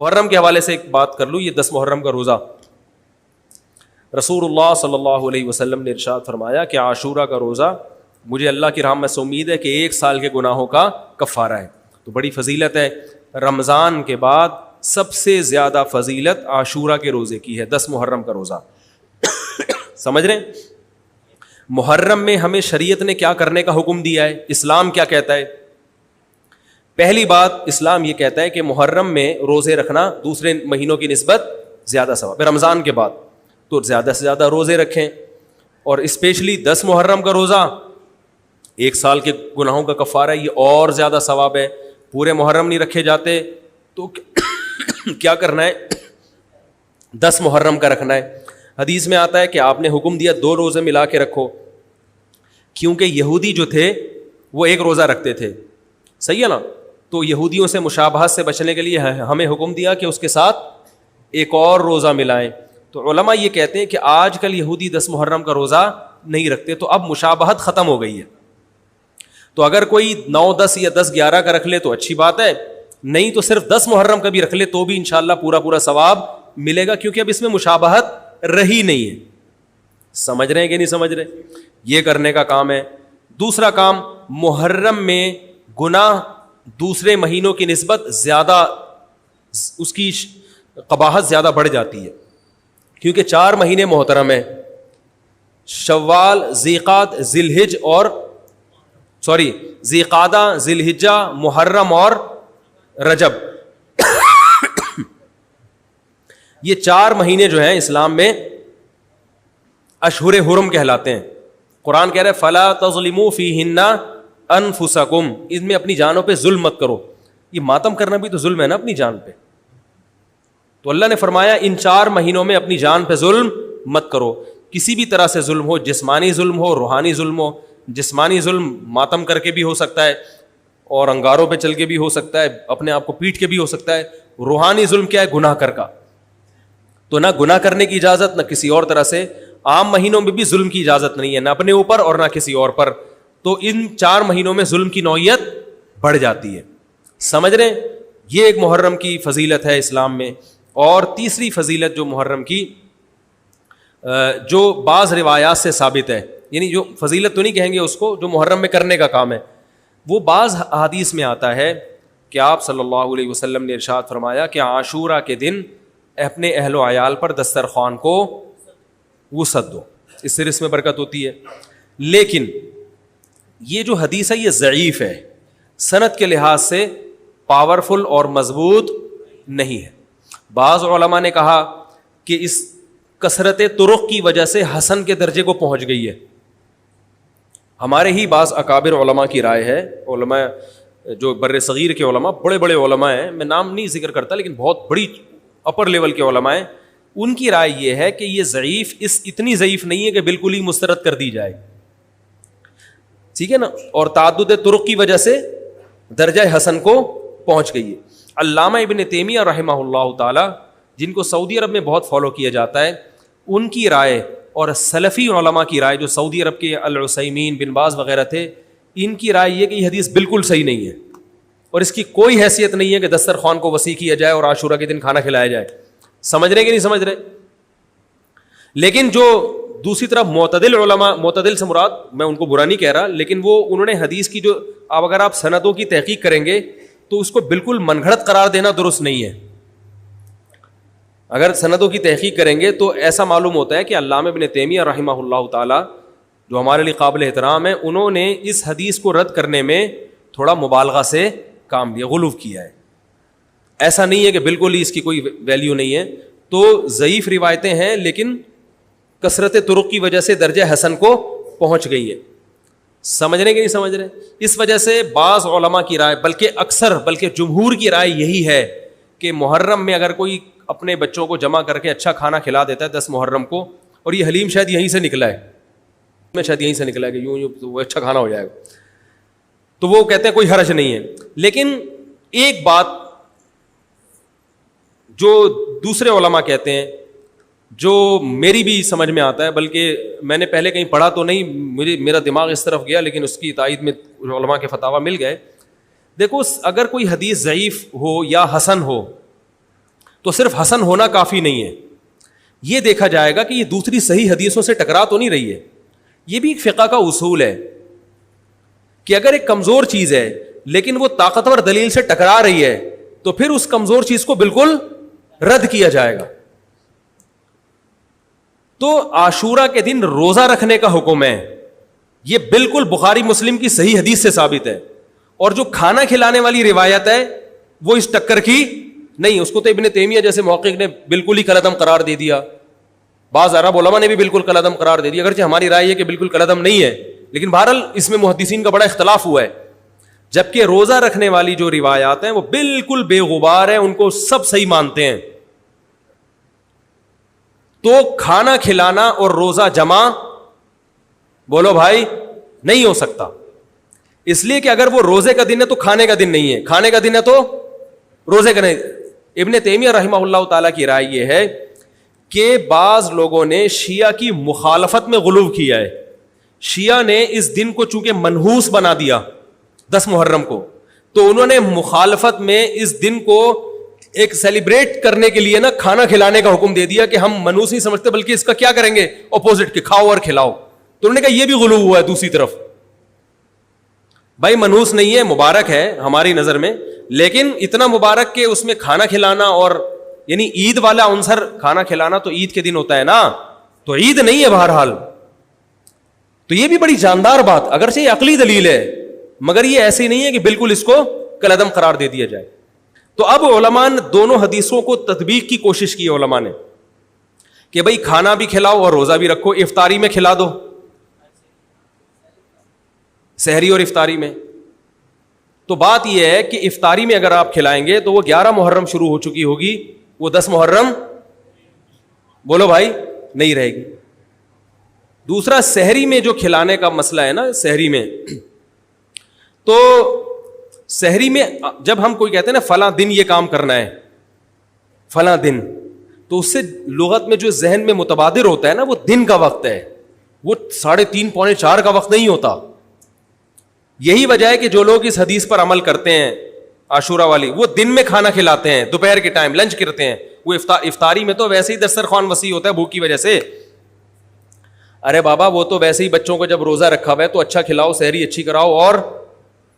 محرم کے حوالے سے ایک بات کر لوں. یہ 10 محرم کا روزہ, رسول اللہ صلی اللہ علیہ وسلم نے ارشاد فرمایا کہ عاشورہ کا روزہ مجھے اللہ کی رحمت سے امید ہے کہ 1 سال کے گناہوں کا کفارہ ہے. تو بڑی فضیلت ہے. رمضان کے بعد سب سے زیادہ فضیلت عاشورہ کے روزے کی ہے, 10 محرم کا روزہ. سمجھ رہے ہیں؟ محرم میں ہمیں شریعت نے کیا کرنے کا حکم دیا ہے, اسلام کیا کہتا ہے؟ پہلی بات, اسلام یہ کہتا ہے کہ محرم میں روزے رکھنا دوسرے مہینوں کی نسبت زیادہ ثواب ہے. رمضان کے بعد تو زیادہ سے زیادہ روزے رکھیں, اور اسپیشلی 10 محرم کا روزہ 1 سال کے گناہوں کا کفارہ ہے, یہ اور زیادہ ثواب ہے. پورے محرم نہیں رکھے جاتے تو کیا کرنا ہے, 10 محرم کا رکھنا ہے. حدیث میں آتا ہے کہ آپ نے حکم دیا 2 روزے ملا کے رکھو, کیونکہ یہودی جو تھے وہ 1 روزہ رکھتے تھے, صحیح ہے نا. تو یہودیوں سے مشابہت سے بچنے کے لیے ہمیں حکم دیا کہ اس کے ساتھ ایک اور روزہ ملائیں. تو علماء یہ کہتے ہیں کہ آج کل یہودی 10 محرم کا روزہ نہیں رکھتے, تو اب مشابہت ختم ہو گئی ہے. تو اگر کوئی 9, 10 یا 10, 11 کا رکھ لے تو اچھی بات ہے, نہیں تو صرف 10 محرم کا بھی رکھ لے تو بھی انشاءاللہ پورا ثواب ملے گا, کیونکہ اب اس میں مشابہت رہی نہیں ہے. سمجھ رہے ہیں کہ نہیں سمجھ رہے؟ یہ کرنے کا کام ہے. دوسرا کام, محرم میں گناہ دوسرے مہینوں کی نسبت زیادہ, اس کی قباحت زیادہ بڑھ جاتی ہے, کیونکہ 4 مہینے محترم ہیں, شوال, ذیقات, ذیقعدہ, ذی الحجہ, محرم اور رجب. یہ 4 مہینے جو ہیں اسلام میں اشہر حرم کہلاتے ہیں. قرآن کہہ رہا ہے فلا تظلموا فیہن انفسکم, ان میں اپنی جانوں پہ ظلم مت کرو. یہ ماتم کرنا بھی تو ظلم ہے نا اپنی جان پہ. تو اللہ نے فرمایا ان 4 مہینوں میں اپنی جان پہ ظلم مت کرو. کسی بھی طرح سے ظلم ہو, جسمانی ظلم ہو, روحانی ظلم ہو. جسمانی ظلم ماتم کر کے بھی ہو سکتا ہے, اور انگاروں پہ چل کے بھی ہو سکتا ہے, اپنے آپ کو پیٹ کے بھی ہو سکتا ہے. روحانی ظلم کیا ہے؟ گناہ کر کا. تو نہ گناہ کرنے کی اجازت, نہ کسی اور طرح سے. عام مہینوں میں بھی ظلم کی اجازت نہیں ہے, نہ اپنے اوپر اور نہ کسی اور پر. تو ان 4 مہینوں میں ظلم کی نوعیت بڑھ جاتی ہے. سمجھ رہے ہیں؟ یہ ایک محرم کی فضیلت ہے اسلام میں. اور تیسری فضیلت جو محرم کی, جو بعض روایات سے ثابت ہے, یعنی جو فضیلت تو نہیں کہیں گے اس کو, جو محرم میں کرنے کا کام ہے, وہ بعض احادیث میں آتا ہے کہ آپ صلی اللہ علیہ وسلم نے ارشاد فرمایا کہ عاشورہ کے دن اپنے اہل و عیال پر دسترخوان کو وسعت دو, اس سے رزق میں برکت ہوتی ہے. لیکن یہ جو حدیث ہے یہ ضعیف ہے, سند کے لحاظ سے پاورفل اور مضبوط نہیں ہے. بعض علماء نے کہا کہ اس کثرت طرق کی وجہ سے حسن کے درجے کو پہنچ گئی ہے. ہمارے ہی بعض اکابر علماء کی رائے ہے, علماء جو بر صغیر کے علماء, بڑے بڑے علماء ہیں, میں نام نہیں ذکر کرتا لیکن بہت بڑی اپر لیول کے علماء ہیں, ان کی رائے یہ ہے کہ یہ ضعیف اتنی ضعیف نہیں ہے کہ بالکل ہی مسترد کر دی جائے, ٹھیک ہے نا, اور تعدد طرق کی وجہ سے درجہ حسن کو پہنچ گئی ہے. علامہ ابن تیمیہ رحمہ اللہ تعالی, جن کو سعودی عرب میں بہت فالو کیا جاتا ہے, ان کی رائے اور سلفی علماء کی رائے, جو سعودی عرب کے العثیمین, بن باز وغیرہ تھے, ان کی رائے یہ کہ یہ حدیث بالکل صحیح نہیں ہے, اور اس کی کوئی حیثیت نہیں ہے کہ دسترخوان کو وسیع کیا جائے اور عاشورہ کے دن کھانا کھلایا جائے. سمجھ رہے کہ نہیں سمجھ رہے؟ لیکن جو دوسری طرف معتدل علماء, معتدل سے مراد میں ان کو برا نہیں کہہ رہا, لیکن وہ انہوں نے حدیث کی جو, اب اگر آپ سندوں کی تحقیق کریں گے تو اس کو بالکل من گھڑت قرار دینا درست نہیں ہے. اگر سندوں کی تحقیق کریں گے تو ایسا معلوم ہوتا ہے کہ علامہ ابن تیمیہ رحمہ اللہ تعالی, جو ہمارے لیے قابل احترام ہے, انہوں نے اس حدیث کو رد کرنے میں تھوڑا مبالغہ سے کام لیا, غلو کیا ہے. ایسا نہیں ہے کہ بالکل ہی اس کی کوئی ویلیو نہیں ہے. تو ضعیف روایتیں ہیں لیکن کثرت طرق کی وجہ سے درجہ حسن کو پہنچ گئی ہے. سمجھ رہے کہ نہیں سمجھ رہے؟ اس وجہ سے بعض علماء کی رائے, بلکہ اکثر, بلکہ جمہور کی رائے یہی ہے کہ محرم میں اگر کوئی اپنے بچوں کو جمع کر کے اچھا کھانا کھلا دیتا ہے 10 محرم کو, اور یہ حلیم شاید یہیں سے نکلا ہے, میں شاید یہیں سے نکلا ہے کہ یوں وہ اچھا کھانا ہو جائے گا, تو وہ کہتے ہیں کوئی حرج نہیں ہے. لیکن ایک بات جو دوسرے علماء کہتے ہیں, جو میری بھی سمجھ میں آتا ہے, بلکہ میں نے پہلے کہیں پڑھا تو نہیں, میرا دماغ اس طرف گیا, لیکن اس کی تائید میں علماء کے فتاوی مل گئے. دیکھو, اگر کوئی حدیث ضعیف ہو یا حسن ہو تو صرف حسن ہونا کافی نہیں ہے، یہ دیکھا جائے گا کہ یہ دوسری صحیح حدیثوں سے ٹکرا تو نہیں رہی ہے. یہ بھی ایک فقہ کا اصول ہے کہ اگر ایک کمزور چیز ہے لیکن وہ طاقتور دلیل سے ٹکرا رہی ہے تو پھر اس کمزور چیز کو بالکل رد کیا جائے گا. تو عاشورہ کے دن روزہ رکھنے کا حکم ہے، یہ بالکل بخاری مسلم کی صحیح حدیث سے ثابت ہے. اور جو کھانا کھلانے والی روایت ہے وہ اس ٹکر کی نہیں، اس کو تو ابن تیمیہ جیسے محقق نے بالکل ہی کالعدم قرار دے دیا، بعض عرب علماء نے بھی بالکل کالعدم قرار دے دیا، اگرچہ ہماری رائے ہے کہ بالکل کالعدم نہیں ہے، لیکن بہرحال اس میں محدثین کا بڑا اختلاف ہوا ہے. جبکہ روزہ رکھنے والی جو روایات ہیں وہ بالکل بے غبار ہیں، ان کو سب صحیح مانتے ہیں. تو کھانا کھلانا اور روزہ جمع بولو بھائی نہیں ہو سکتا، اس لیے کہ اگر وہ روزے کا دن ہے تو کھانے کا دن نہیں ہے، کھانے کا دن ہے تو روزے کا نہیں. ابن تیمیہ رحمہ اللہ تعالیٰ کی رائے یہ ہے کہ بعض لوگوں نے شیعہ کی مخالفت میں غلو کیا ہے. شیعہ نے اس دن کو چونکہ منحوس بنا دیا 10 محرم کو، تو انہوں نے مخالفت میں اس دن کو ایک سیلیبریٹ کرنے کے لیے نا کھانا کھلانے کا حکم دے دیا کہ ہم منحوس نہیں سمجھتے بلکہ اس کا کیا کریں گے اپوزٹ، کہ کھاؤ اور کھلاؤ. تو انہوں نے کہا یہ بھی غلو ہوا ہے دوسری طرف. بھائی منحوس نہیں ہے، مبارک ہے ہماری نظر میں، لیکن اتنا مبارک کہ اس میں کھانا کھلانا اور یعنی عید والا عنصر، کھانا کھلانا تو عید کے دن ہوتا ہے نا، تو عید نہیں ہے بہرحال. تو یہ بھی بڑی جاندار بات، اگرچہ یہ عقلی دلیل ہے مگر یہ ایسی نہیں ہے کہ بالکل اس کو کالعدم قرار دے دیا جائے. تو اب علماء نے دونوں حدیثوں کو تطبیق کی کوشش کی علماء نے کہ بھئی کھانا بھی کھلاؤ اور روزہ بھی رکھو، افطاری میں کھلا دو، سحری اور افطاری میں. تو بات یہ ہے کہ افطاری میں اگر آپ کھلائیں گے تو وہ 11 محرم شروع ہو چکی ہوگی، وہ 10 محرم بولو بھائی نہیں رہے گی. دوسرا سحری میں جو کھلانے کا مسئلہ ہے نا، سحری میں تو سحری میں جب ہم کوئی کہتے ہیں نا فلاں دن یہ کام کرنا ہے فلاں دن، تو اس سے لغت میں جو ذہن میں متبادر ہوتا ہے نا وہ دن کا وقت ہے، وہ 3:30 پونے 4 کا وقت نہیں ہوتا. یہی وجہ ہے کہ جو لوگ اس حدیث پر عمل کرتے ہیں عاشورہ والی، وہ دن میں کھانا کھلاتے ہیں، دوپہر کے ٹائم لنچ کرتے ہیں. وہ افطاری میں تو ویسے ہی دسترخوان وسیع ہوتا ہے بھوک کی وجہ سے. ارے بابا وہ تو ویسے ہی بچوں کو جب روزہ رکھا ہوا ہے تو اچھا کھلاؤ، سحری اچھی کراؤ، اور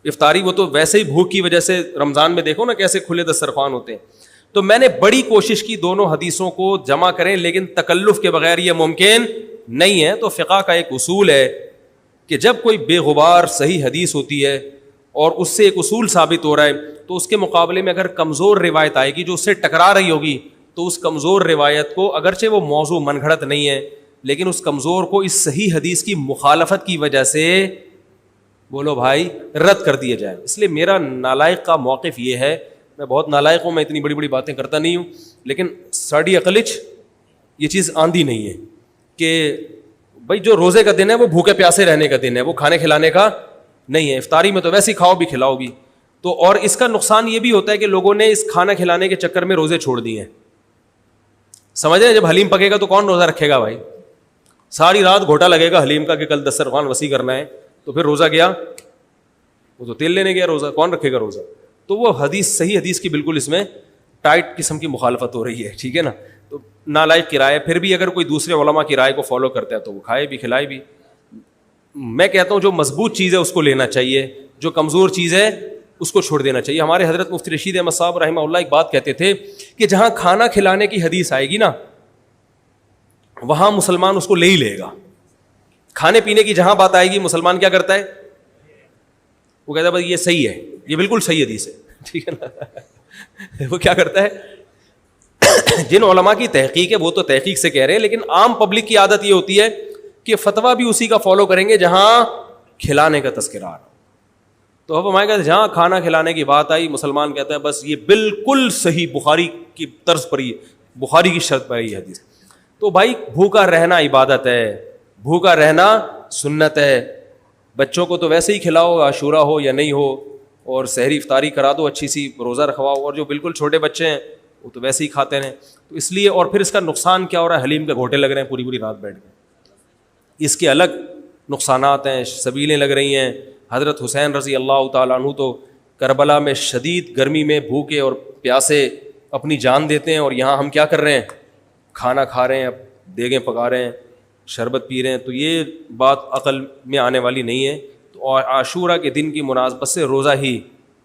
افطاری وہ تو ویسے ہی بھوک کی وجہ سے. رمضان میں دیکھو نا کیسے کھلے دسترخوان ہوتے ہیں. تو میں نے بڑی کوشش کی دونوں حدیثوں کو جمع کریں، لیکن تکلف کے بغیر یہ ممکن نہیں ہے. تو فقہ کا ایک اصول ہے کہ جب کوئی بے غبار صحیح حدیث ہوتی ہے اور اس سے ایک اصول ثابت ہو رہا ہے تو اس کے مقابلے میں اگر کمزور روایت آئے گی جو اس سے ٹکرا رہی ہوگی تو اس کمزور روایت کو، اگرچہ وہ موضوع من گھڑت نہیں ہے لیکن اس کمزور کو اس صحیح حدیث کی مخالفت کی وجہ سے بولو بھائی رد کر دیا جائے. اس لیے میرا نالائق کا موقف یہ ہے، میں بہت نالائق ہوں، میں اتنی بڑی بڑی باتیں کرتا نہیں ہوں، لیکن ساڑی عقلچ یہ چیز آندھی نہیں ہے کہ بھائی جو روزے کا دن ہے وہ بھوکے پیاسے رہنے کا دن ہے، وہ کھانے کھلانے کا نہیں ہے. افطاری میں تو ویسے ہی کھاؤ بھی کھلاؤ بھی. تو اور اس کا نقصان یہ بھی ہوتا ہے کہ لوگوں نے اس کھانا کھلانے کے چکر میں روزے چھوڑ دیے ہیں. سمجھ رہے ہیں، جب حلیم پکے گا تو کون روزہ رکھے گا بھائی؟ ساری رات گھوٹا لگے گا حلیم کا کہ کل دسترخوان وسیع کرنا ہے، تو پھر روزہ گیا، وہ تو تیل لینے گیا، روزہ کون رکھے گا روزہ؟ تو وہ حدیث صحیح حدیث کی بالکل اس میں ٹائٹ قسم کی مخالفت ہو رہی ہے. ٹھیک ہے نا؟ تو نالائق کی رائے، پھر بھی اگر کوئی دوسرے علماء کی رائے کو فالو کرتا ہے تو وہ کھائے بھی کھلائے بھی. میں کہتا ہوں جو مضبوط چیز ہے اس کو لینا چاہیے، جو کمزور چیز ہے اس کو چھوڑ دینا چاہیے. ہمارے حضرت مفتی رشید احمد صاحب رحمہ اللہ ایک بات کہتے تھے کہ جہاں کھانا کھلانے کی حدیث آئے گی نا وہاں مسلمان اس کو لے ہی لے گا. کھانے پینے کی جہاں بات آئے گی مسلمان کیا کرتا ہے؟ وہ کہتا ہے بھائی یہ صحیح ہے، یہ بالکل صحیح حدیث ہے. ٹھیک ہے نا؟ وہ کیا کرتا ہے؟ جن علماء کی تحقیق ہے وہ تو تحقیق سے کہہ رہے ہیں، لیکن عام پبلک کی عادت یہ ہوتی ہے کہ فتویٰ بھی اسی کا فالو کریں گے جہاں کھلانے کا تذکرہ. تو اب ہمارے کہتے جہاں کھانا کھلانے کی بات آئی مسلمان کہتا ہے بس یہ بالکل صحیح بخاری کی طرز پر، یہ بخاری کی شرط پر یہ حدیث. تو بھائی بھوکا رہنا عبادت ہے، بھوکا رہنا سنت ہے. بچوں کو تو ویسے ہی کھلاؤ عاشورہ ہو یا نہیں ہو، اور سحری افطاری کرا دو، اچھی سی روزہ رکھواؤ. اور جو بالکل چھوٹے بچے ہیں وہ تو ویسے ہی کھاتے ہیں. تو اس لیے، اور پھر اس کا نقصان کیا ہو رہا ہے؟ حلیم کے گھوٹے لگ رہے ہیں پوری پوری رات بیٹھ کے. اس کے الگ نقصانات ہیں، سبیلیں لگ رہی ہیں. حضرت حسین رضی اللہ تعالیٰ عنہ تو کربلا میں شدید گرمی میں بھوکے اور پیاسے اپنی جان دیتے ہیں اور یہاں ہم کیا کر رہے ہیں, کھانا کھا رہے ہیں, دیگیں پکا رہے ہیں, شربت پی رہے ہیں. تو یہ بات عقل میں آنے والی نہیں ہے. تو عاشورہ کے دن کی مناسبت سے روزہ ہی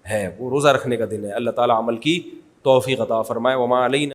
ہے, وہ روزہ رکھنے کا دن ہے. اللہ تعالیٰ عمل کی توفیق عطا فرمائے. وما علینا